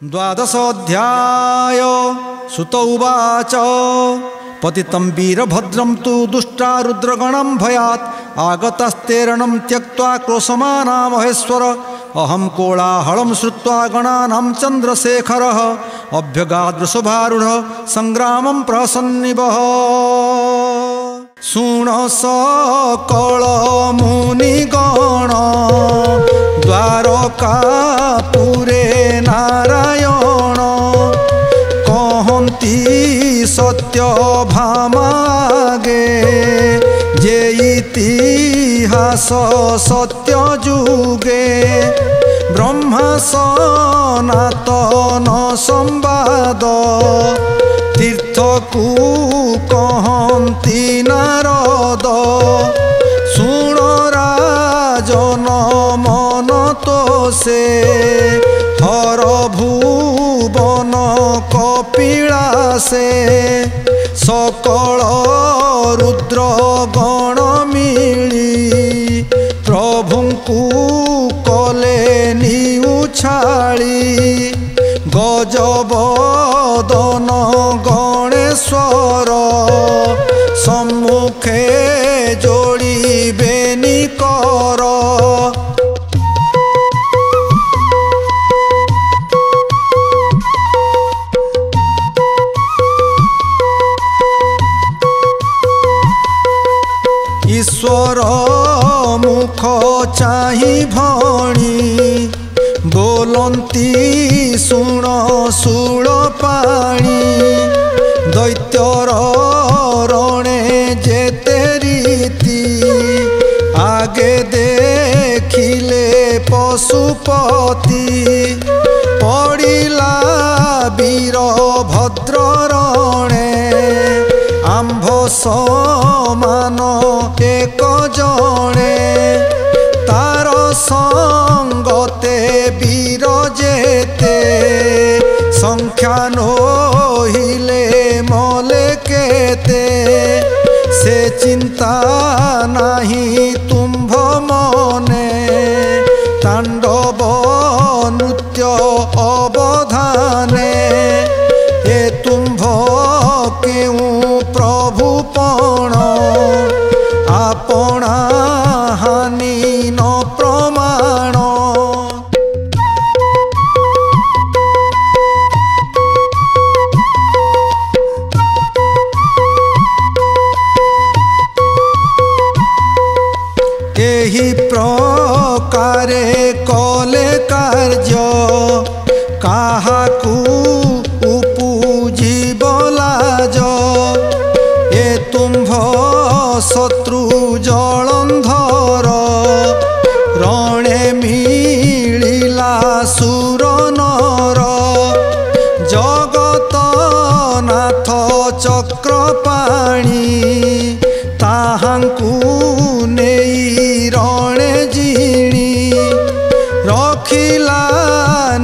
द्वादशोऽध्याय सुत उवाच पतितं वीरभद्रं तु दुष्टा रुद्रगणं भयात् आगतस्तेरणं त्यक्त्वा क्रोशमाना महेश्वर अहं कोलाहलं श्रुत्वा गणानां चन्द्रशेखरः अभ्यगाद्वृषभारूढः संग्रामं प्रसन्निवः। शृण सकल मुनिगण द्वारकापुरे नारायण कहन्ति सत्य भामागे जे इतिहास सत्य जुगे ब्रह्मा सनातन संवाद तीर्थकु कहन्ति नारद शुण राजन मन तो से हर भुवन कपिलासे सकल रुद्र गण मिली प्रभुंकु कले निउछाली गजबदन गणेश्वर सम्मुखे जोड़िबे निकर ईश्वर मुख चाहि भणी बोलंती शुण शूल पाणी दैत्यर रणे जेते रीति आगे देखिले पशुपति पड़िला वीरभद्र रणे आंभ समान एक जणे तार संगते वीर जेते संख्या नहिले मले केते से चिंता नाही तुम्भ मने तांडव नृत्य अवधाने ए तुम्भ केउ प्रभु पण आपणा हानि न प्रमाण एही प्रकारे कले कार्य काहाकू उपुजिब लाज ए तुम्भ शत्रु जलंधर रणे मिलिला सुर नर जगत नाथ चक्रपाणी ताहांकु नेई रणे जिणी रखिला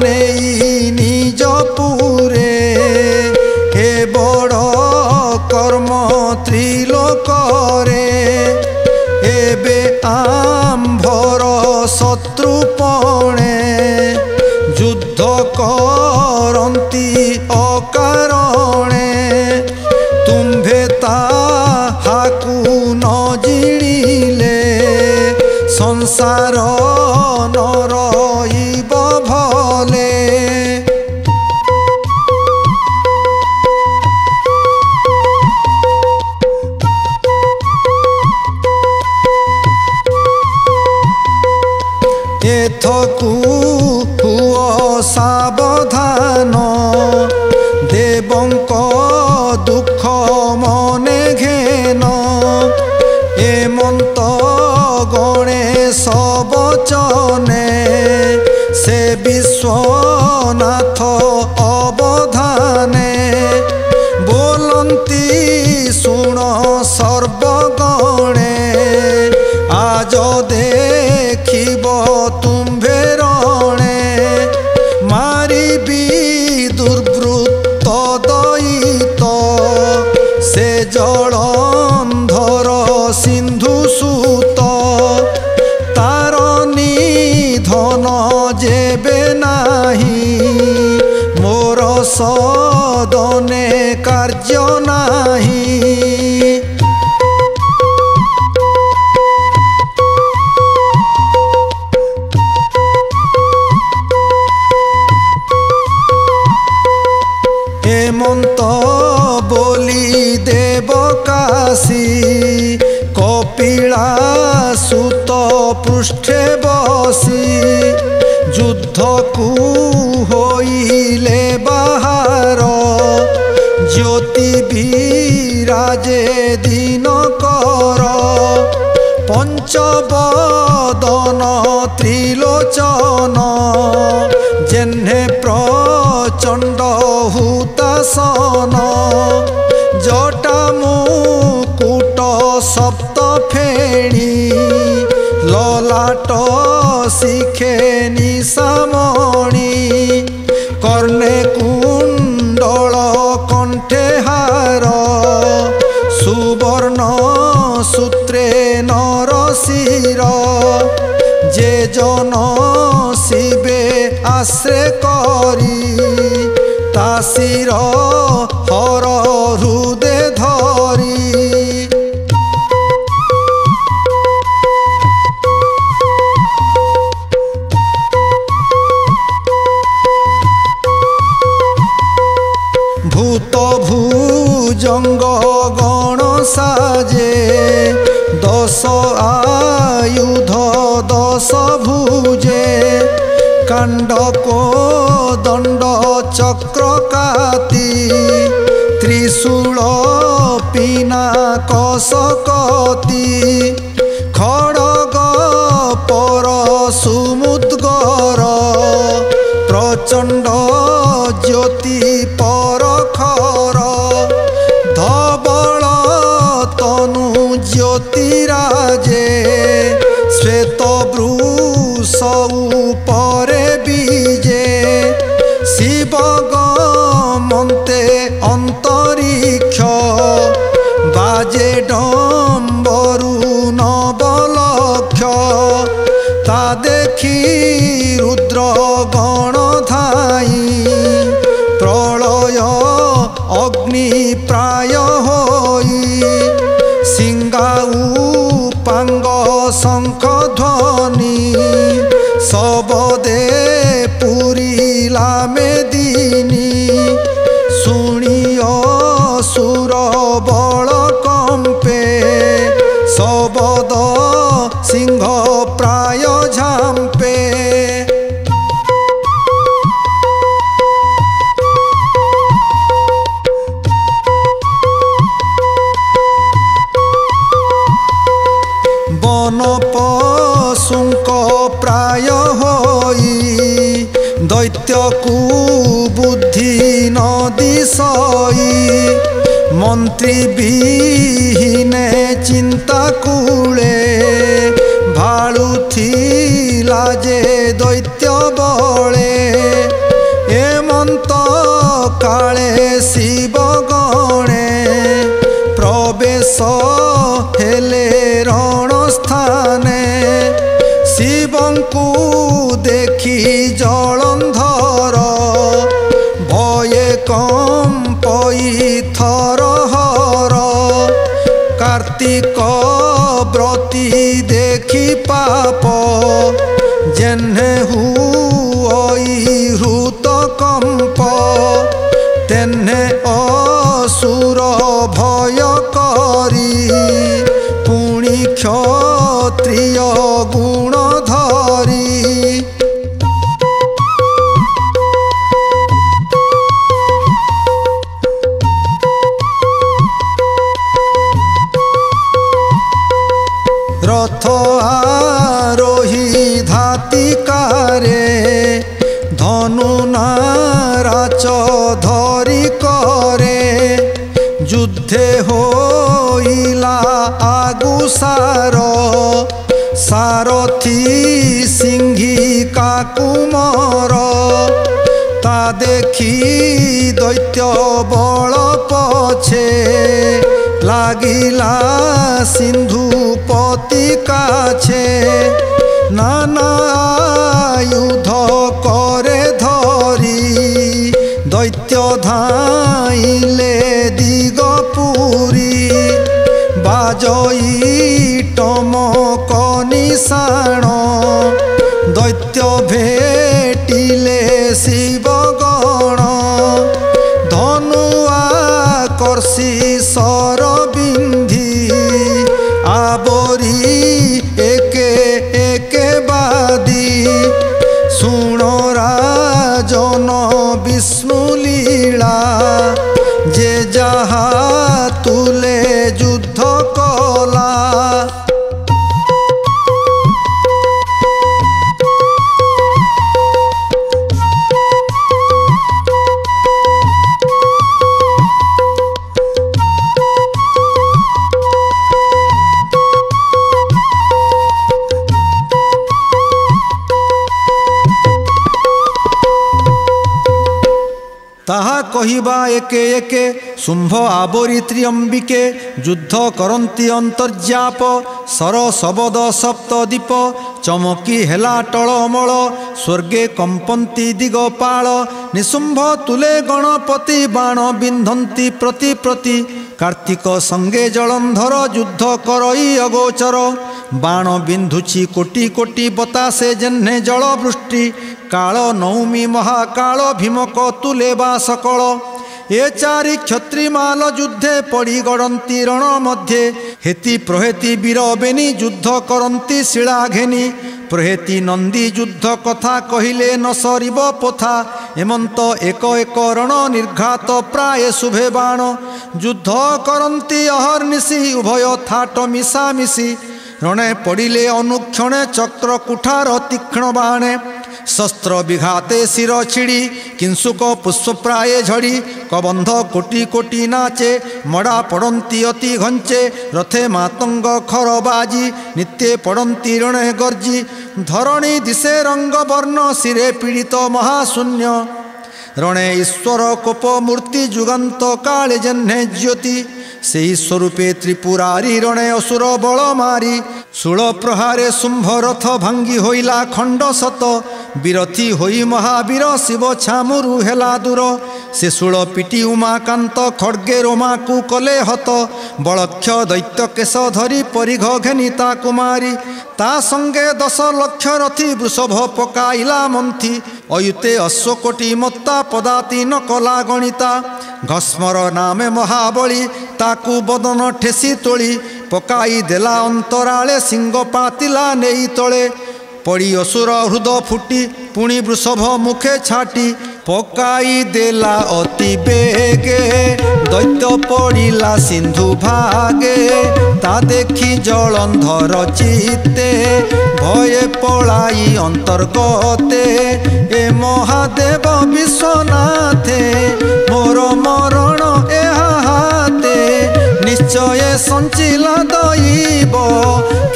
नेई निज पुरे हे बड़ कर्म त्रिलोकरे एबे आंभर शत्रुपणे युद्ध करन्ति अकारणे तुम्भे ताहाकु न जिणिले संसार न रहिब भले। एथकु हुओ सावधान देवंक दुख मने घेन एमंत गणेश वचने से विश्वनाथ अवधाने बोलंती शुण सर्वगणे आज देखिब तुम्भे रणे मारिबी दुर्वृत्त दयित से जलंधर सिंधु सूत तार निधन जेबे नाही सदने कार्य नाही। हेमंत बोली देव काशी कपिला सुत पृष्ठे बसी युद्ध को होइले बाहर ज्योति विराजे दिनकर पंचवदन त्रिलोचन जेन्हे प्रचंड हुतासन जटा मुकुट सप्त फेणी ललाट शिखे निशामणि कर्णे कुंडल कंठे हार सुवर्ण सूत्रे नरशिर जे जन शिवे आश्रय करी तासिर हर हृदय धरी। भूत भुजंग गण साजे दश आयुध दश भुजे कांड को दंड चक्र काती त्रिशूल पिनाकशकती खड़ग पर सुमुद्गर प्रचंड ज्योति परखर धवल तनु ज्योतिराजे श्वेत वृष उपरे बीजे शिवगमन्ते अंतरिक्ष बाजे डम्बरु नवलक्ष ता देखी रुद्र गण धाई प्रलय अग्नि प्राय होई सिंगाऊ पांग शंख ध्वनि सबदे पुरीला मेदिनी सुनियो सुर बल कंपे सबद सिंह प्राय झांपे। वन पशुक प्राय होई दैत्य को बुद्धि न दिशई मंत्री विहीने चिंता कूले भालुथिला जे दैत्य बले एमंत काले शिव गणे प्रवेश हेले रण स्थाने शिवंकु देखी जलंधर भये कंपई थरहर कार्तिक व्रती देखी पाप जेन्हे हुई हृत कंप तेन्हे असुर भय करी पुणी क्षत्रिय गुण धरी। रथ आरोही धातिकारे धनु नाराच धरी करे युद्धे होइला आगुसार सारथी सिंही काकुमर ता देखी दैत्य बल पछे लागिला सिंधुपति काछे नाना आयुध करे धरी दैत्य धाइले दिगपुरी बाजई टमक निशाण दैत्य भेटिले शिवगण धनुआ कर्षि सरबिंधी आवरी एके एके बादी शुण राजन विष्णु लीला जे जहा तुले युद्ध कला। ताहा कहिबा एके एके शुंभ आवरी त्र्यंबिके युद्ध करंती अंतर्जाप सर शबद सप्तदीप चमकी हेला टळमळ स्वर्गे कंपंती दिगपाल निशुंभ तुले गणपति बाण बिंधंती प्रति प्रति कार्तिक संगे जलंधर युद्ध करई अगोचर बाण बिंधुची कोटि कोटि बतासे जन्हे जल वृष्टि काल नौमी महाकाल भीमक तुले बा सकल ए चारि क्षत्रिमाल युद्धे पड़ी गड़ती रण मध्ये हेति प्रहेति वीर बेनी युद्ध करती शिला घेनी प्रहेति नंदी युद्ध कथा कहिले न सरिब पोथा एमंत एक एक रण निर्घात प्राय शुभे बाण युद्ध करती अहर्निशि उभय थाट मिशा मिशी रणे पड़िले अनुक्षणे चक्र कुठार तीक्ष्ण बाणे शस्त्र विघाते शिर छिड़ी किंसुक पुष्प प्राय झड़ी कबंध कोटि कोटि नाचे मड़ा पड़ती अति घंचे रथे मातंग खर बाजी नित्ये पड़ती ऋणे गर्जी धरणी दिशे रंग वर्ण शिरे पीड़ित महाशून्य रणे ईश्वर कोप मूर्ति जुगंत काले जन्हे ज्योति सेही स्वरूपे त्रिपुरारी रणे असुर बल मारी शूल प्रहारे शुंभ रथ भांगी होइला खंड सत विरथी होई महावीर शिव छामुरु हेला दूर से शूल पिटी उमाकांत खड्गे रोमाकु कले हत बलक्ष दैत्य केश धरी परिघ घेनी ता कुमारी ता संगे 10 लक्ष रथी वृषभ पकाइला मंथी अयुते अश्वकोटि मत्ता पदाति न कला गणिता घस्मर नामे महाबली ताकू बदन ठेसी तोली पकाई देला अंतराले सिंह पातिला नेई तले पड़ी असुर हृद फुटी पुणी वृषभ मुखे छाटी पकाई देला अति बेगे दैत्य पड़िला सिंधु भागे ता देखी जलंधर चित्ते भये पलाई अंतर्गते ए महादेव विश्वनाथे मोर मरण एहा हाते निश्चय संचिला दैव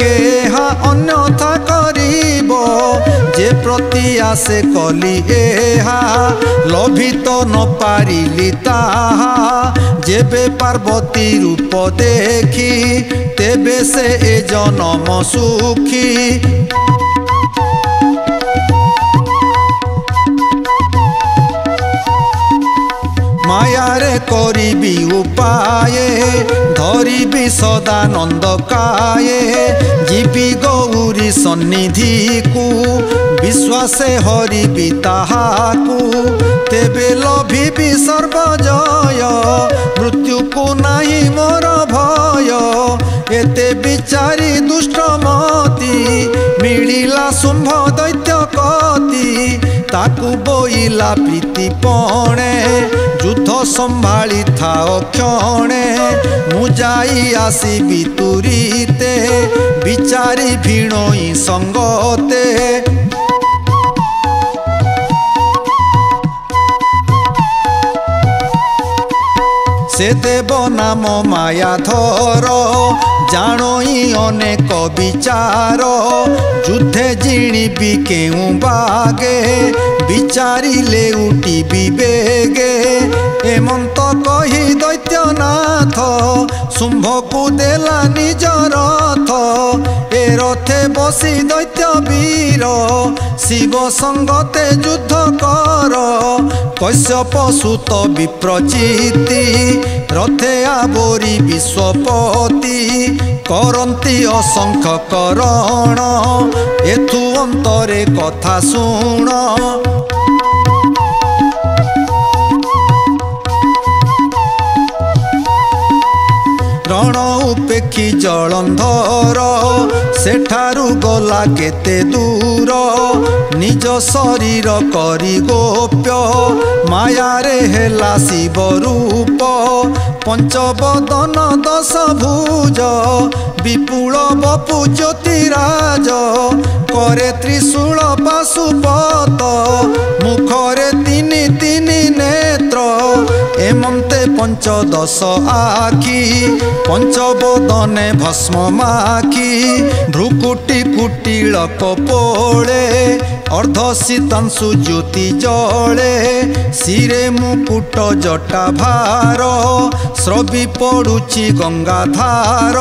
केहा अन्यथा करिब जे प्रति आसे कली एहा लभित न पारिली ताहा जेबे पार्वती रूप देखी तेबे से ए जनम सुखी। मायारे करिबी उपाये धरिबी सदानंद काये जीवी गौरी सन्निधि को विश्वासे हरिबी ताहाकू तेबे लभिबी सर्वजय मृत्यु को नाही मोर भय एते विचारी दुष्टमती मिलिला शुंभ दैत्य कति ताकू बोइला प्रीतिपणे युद्ध संभाली थाओ क्षणे मुजाई आसीबी तुरीते विचारी भिणोई संगते से देव नाम मायाधर जानई अनेक विचार युद्धे जिणिबी केउ बागे विचारिले उठिबी बेगे एमंत कही दैत्यनाथ शुंभ को देला निज रथ ए रथे ବସି ଦୈତ୍ୟ ବୀର ଶିବ ସଙ୍ଗତେ ଯୁଦ୍ଧ କର କଶ୍ୟପ ସୁତ ବିପ୍ରଚିତି ରଥେ ଆବୋରି ବିଶ୍ୱପତି କରନ୍ତି ଅସଂଖ୍ୟ କରଣ ଏଥୁ ଅନ୍ତରେ କଥା ଶୁଣ ରଣ ଉପେକ୍ଷୀ ଜଳନ୍ଧର ସେଠାରୁ ଗଲା କେତେ ଦୂର ନିଜ ଶରୀର କରି ଗୋପ୍ୟ ମାୟାରେ ହେଲା ଶିବ ରୂପ ପଞ୍ଚବଦନ ଦଶ ଭୁଜ ବିପୁଳ ବପୁ ଜ୍ୟୋତିରାଜ करे त्रिशूल पाशुपत मुखरे तिनि तिनि नेत्र एमंते पंचदश आखि पंचबदने भस्म माखि भ्रुकुटी कुटिल कपोले अर्धशीतांशु ज्योति जले शिरे मुकुट जटा भार स्रवी पड़ुची गंगाधार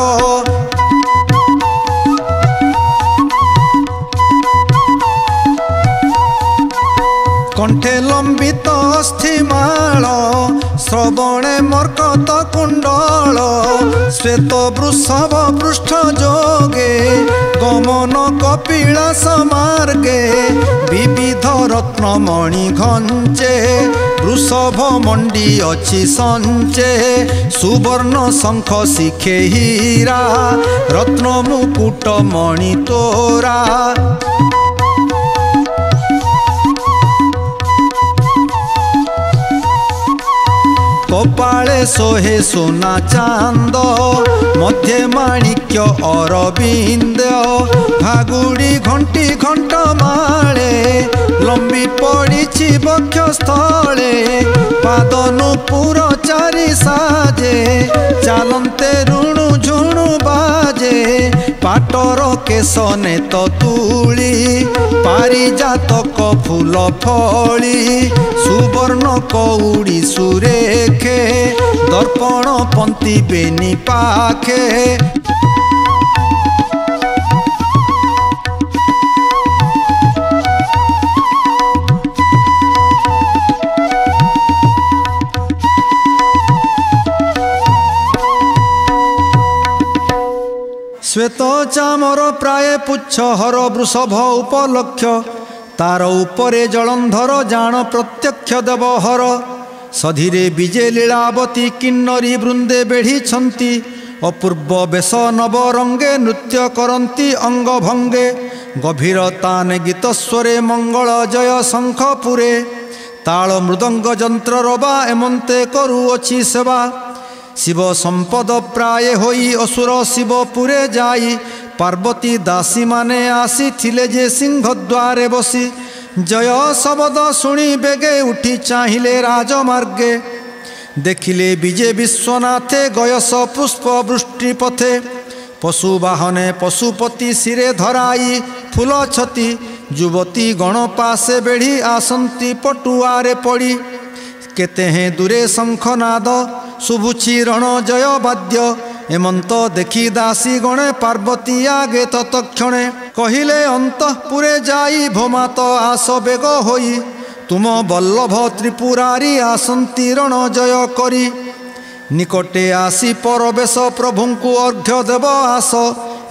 कंठे लंबित अस्थिमाल श्रवणे मर्कत कुंडल श्वेत वृषभ पृष्ठ जोगे गमन कपिलास मार्गे विविध रत्नमणि घंचे वृषभ मंडी अच्छी संचे सुवर्ण शंख शिखे हीरा रत्न मुकुट मणि तोरा कपाळे सोहे सोना चांद मध्य माणिक्य अरविंद भागुड़ी घंटी घंट माळे लंबी पड़ी वक्षस्थले पादनुपुर चारि साजे चालंते ऋणु झुणु बाजे पाटर केशने तुली पारिजातक फूल फली सुवर्ण कौड़ी सुरेखे दर्पण पंती बेनी पाखे श्वेत चामर प्राय पुच्छ हर वृषभ उपलक्ष तार उपरे जलंधर जान प्रत्यक्ष देवहर सधीरे विजे लीलावती किन्नरी वृंदे बेढ़ी अपूर्व बेश नवरंगे नृत्य करती अंग भंगे गभीरतान गीतस्वरे मंगल जय शंखपुरे ताल मृदंग जंत्र रबा एमंते करुअछि सेवा शिव संपद प्राय होई असुर शिवपुरे जाई पार्वती दासी माने आसी थिले जे सिंह द्वारे बसी जय शब्द शुणी बेगे उठी चाहिले राजमार्गे देखिले विजे विश्वनाथे गयस पुष्प वृष्टि पथे पशुवाहने पशुपति शिरे धराई फूल छती युवती गण पासे बेढ़ी आसंती पटुआरे पड़ी केते हैं दूरे शंखनाद शुभुची रण जय वाद्य एमंत देखी दासी गणे पार्वती आगे तत्क्षणे कहिले अंतपुरे जाई भोमात आस बेग होई तुम बल्लभ त्रिपुरारी आसंती रण जय करी निकटे आसी परवेश प्रभुंकु अर्घ्य देव आस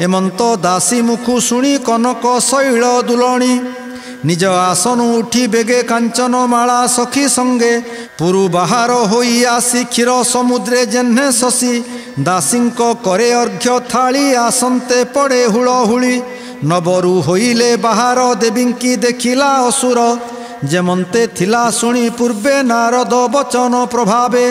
एमंत दासी मुखु शुणी कनक शैल दुलणी निज आसन उठी बेगे कांचन माला सखी संगे पुरु बाहार होई आसी क्षीर समुद्रे जेन्हे शशी दासींक करे अर्घ्य थाली आसंते पड़े हुलहुली नबरु होइले बाहार देवींकी देखिला असुर जेमंते थिला शुणी पूर्वे नारद वचन प्रभावे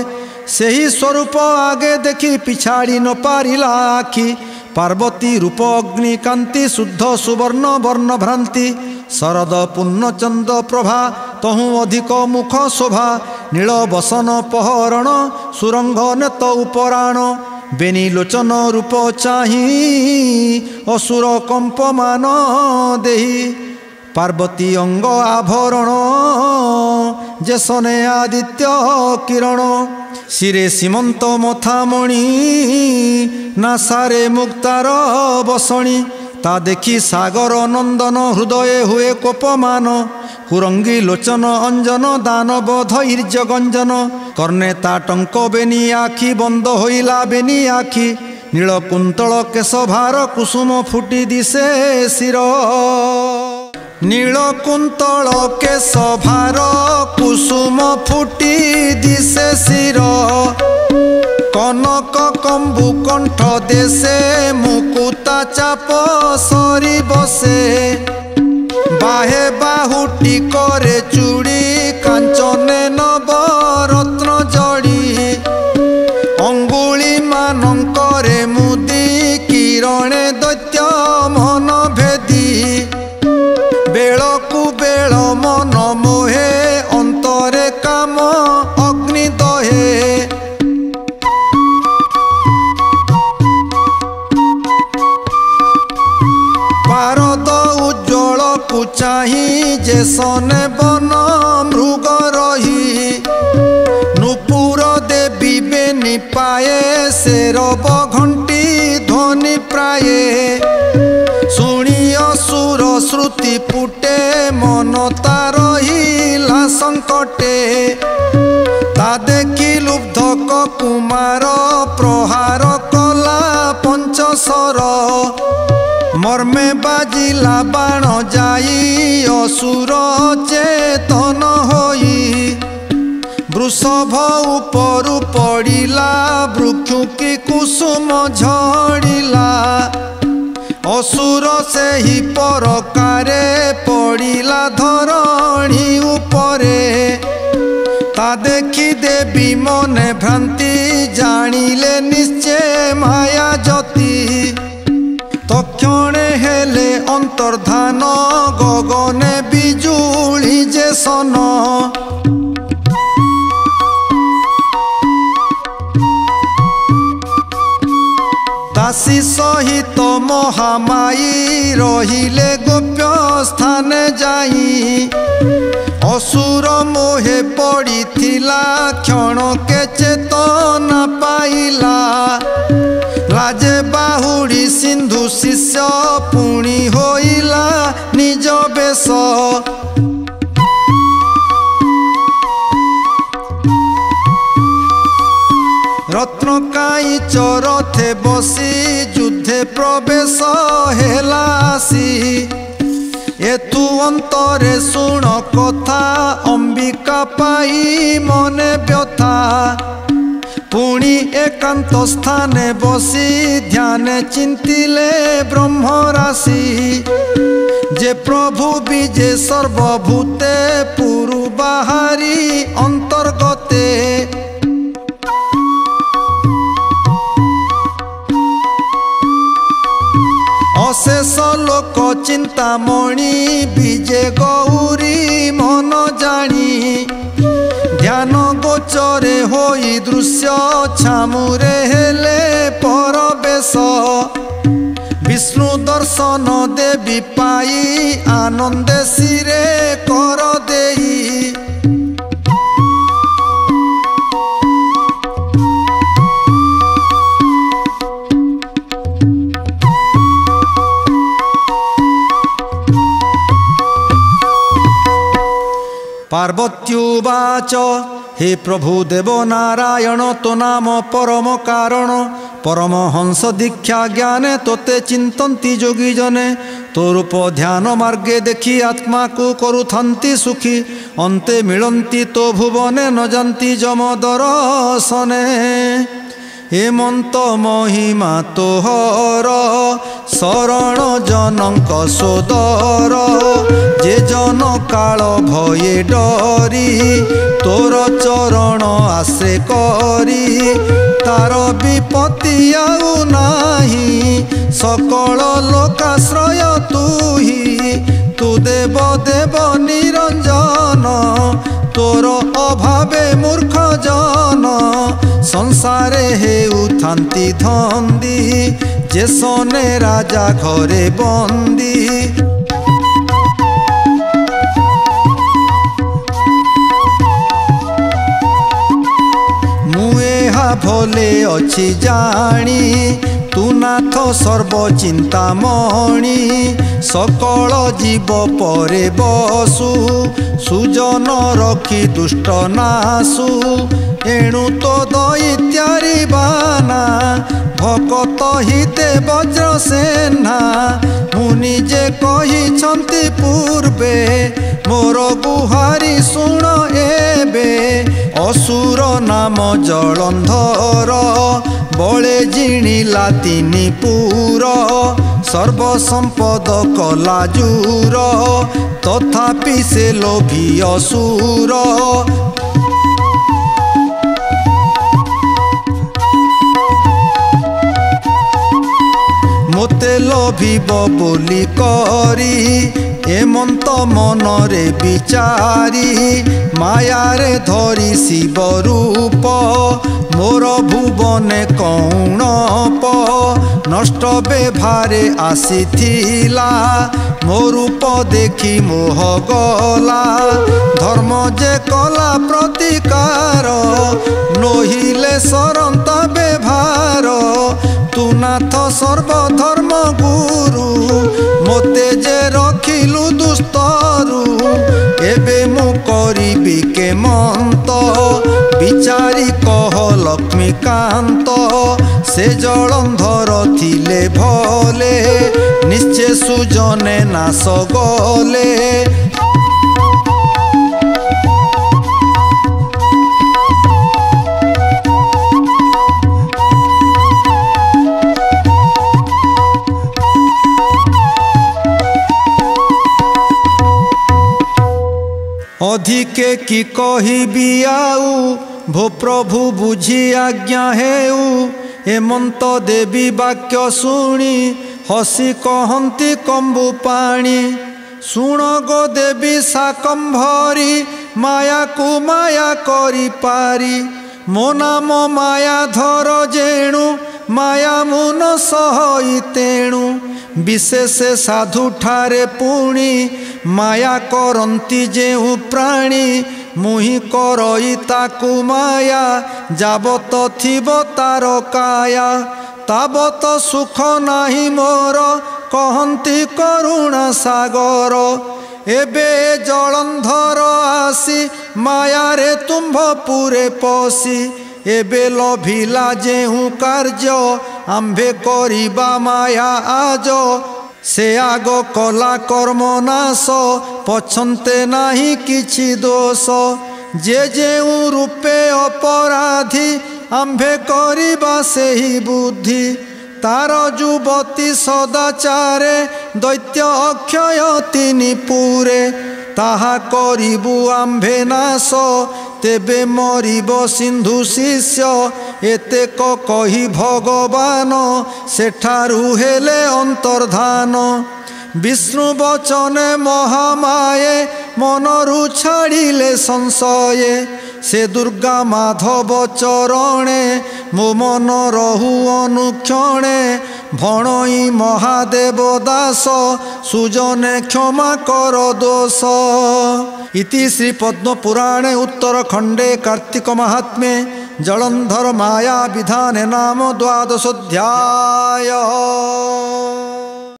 सेही स्वरूप आगे देखी पिछाड़ी न पारिला आखि पार्वती रूप अग्नि कांति शुद्ध सुवर्ण वर्ण भ्रांति शरद पूर्णचंद प्रभा तहु अधिक मुख शोभा नील बसन पहरण सुरंग नेत उपराण बेनी लोचन रूप चाही असुर कंपमान देही पार्वती अंग आभरण जेसने आदित्य किरण शिरे सीमंत मथामणि नासारे मुक्तार बसणी ता देखी सागर नंदन हृदय हुए कोपमान कुरंगी लोचन अंजन दानव धैर्य गंजन कर्णे ता टंक बेनी आखि बंद होइला बेनी आखि नीलकुंतल केशभार कुसुम फुटी दिसे शिर नीलकुंतल केशभार कुसुम फुटी दिसे शिर कनक कंबु कंठ देशे मुकुता चाप सरी बसे बाहे बाहुटी करे चूड़ी कांचने नवरत्न जड़ी अंगुली मानंकरे मुदी किरणे दैत्य मन भेदी बेलकु बेल मन मोहे अंतरे काम अग्नि दहे पारद उज्ज्वल को चाही जे सने बन मृग रही नुपुर देवी बेनी पाए से रब घंटी ध्वनि प्राये शुणी असुर श्रुति पुटे मन तार हिला संकटे ता देखी लुब्धक कुमार प्रहार कला पंचसर मर्मे बाजिला बाण जाई असुर चेतन होई वृषभ उपरु पड़िला वृक्षु की कुसुम झड़िला असुर से ही परकारे पड़िला धरणी उपरे ता देखी देवी मने भ्रांति जानिले निश्चय माया जति तक्षणे हेले अंतर्धान गगने बिजुली जे सन दासी सहित महामाई रहिले गोप्य स्थान जाई असुर मोहे पड़िथिला क्षण के चेतना पाइला लाजे बाहुड़ी सिंधु शिष्य पुणी होइला निज बेश रत्नकाई चरथे बसी युद्धे प्रवेश हेलासी एतु अंतरे शुण कथा अंबिका पाई मने व्यथा पुणी एकांत स्थाने बसी ध्यान चिंतिले ब्रह्म राशि जे प्रभु विजे सर्वभूते पुरु बाहारी अंतर्गते अशेष लोक चिंतामणि विजे गौरी मन जानी ध्यान गोचरे होई दृश्य छामुरे हेले परवेश विष्णु दर्शन देवी पाई आनंदे सिरे कर देई पार्वत्युवाच हे प्रभु देव नारायण तो नाम परम कारण परमहंस दीक्षा ज्ञाने तोते चिंतन्ति जोगी जने तो रूप ध्यान मार्गे देखी आत्मा को करुथंती सुखी अंते मिलंती तो भुवने न जानती जम दर्शने हेमंत महिमा तोहर शरण जनक सोदर जे जन काल भये डरी तोर चरण आश्रे करी तार विपत्ति आउ नाही सकल लोकाश्रय तुही तु देव देव निरंजन तोर अभावे मूर्ख जन संसारे हेउथांती धंदी जे सने राजा घरे बंदी मुएहा भले अच्छी जानी तू नाथ सर्वचिंतामणि सकल जीव परे बसु सुजन रखी दुष्ट नासु एणु तो दैत्यारी बाना भकत हिते वज्रसेना मुनि जे कहिछन्ति पूर्वे मोर गुहारी शुण एबे असुर नाम जलंधर बळे जिणिला तिनि पुर सर्वसंपद कलाजूर तथापि से लोभी असुर मोते लोभिब बोली करी एमंत मनरे विचारी मायारे धरी शिव रूप मोर भुवने कौणप नष्ट बेभारे आसीथिला मो रूप देखी मोह गला धर्म जे कला प्रतिकार नहिले सरंता बेभार तू नाथ सर्वधर्म गुरु मोते जे रखिलु दुस्तरु एबे मु करिबि के मंत विचारी कह लक्ष्मीकांत से जलंधर थिले भले निश्चय सुजने नाश गले अधिके कि कहिबि आउ भो प्रभु बुझी आज्ञा हेउ हेमंत देवी वाक्य शुणी हसी कहंती कंबु पाणी शुण गो देवी शाकंभरी माया को माया करी पारी मो नाम माया धर जेणु माया मुन सहई तेणु विशेष साधु ठारे पुणी माया करंती जेउ प्राणी मुहि करई ताकु माया जाबत थिब तार काया ताबत सुख नाही मोर कहंती करुणा सागर एबे जलंधर आसी माया रे तुम्भ पुरे पसी एबे लभिला जेहु कार्य आंभे करिबा माया आज से आग कला कर्म नाश पछन्ते नाही किछि दोष जे जेउ रूपे अपराधी आंभे करिबा सेहि बुद्धि तार युवती सदाचारे दैत्य अक्षय तिनि पुरे ताहा करिबु आंभे नाश तेबे मरिब सिंधु शिष्य एतेक कही भगवान सेठारु हेले अंतर्धान विष्णु वचने महामाये मनरु छाड़िले संशये से दुर्गा माधव चरणे मो मन रहु अनुक्षणे भणई महादेव दास सुजने क्षमा कर दोष इति श्री पद्म पुराणे उत्तरखंडे कार्तिक महात्म्ये जलंधर माया विधाने नाम द्वादशोऽध्यायः।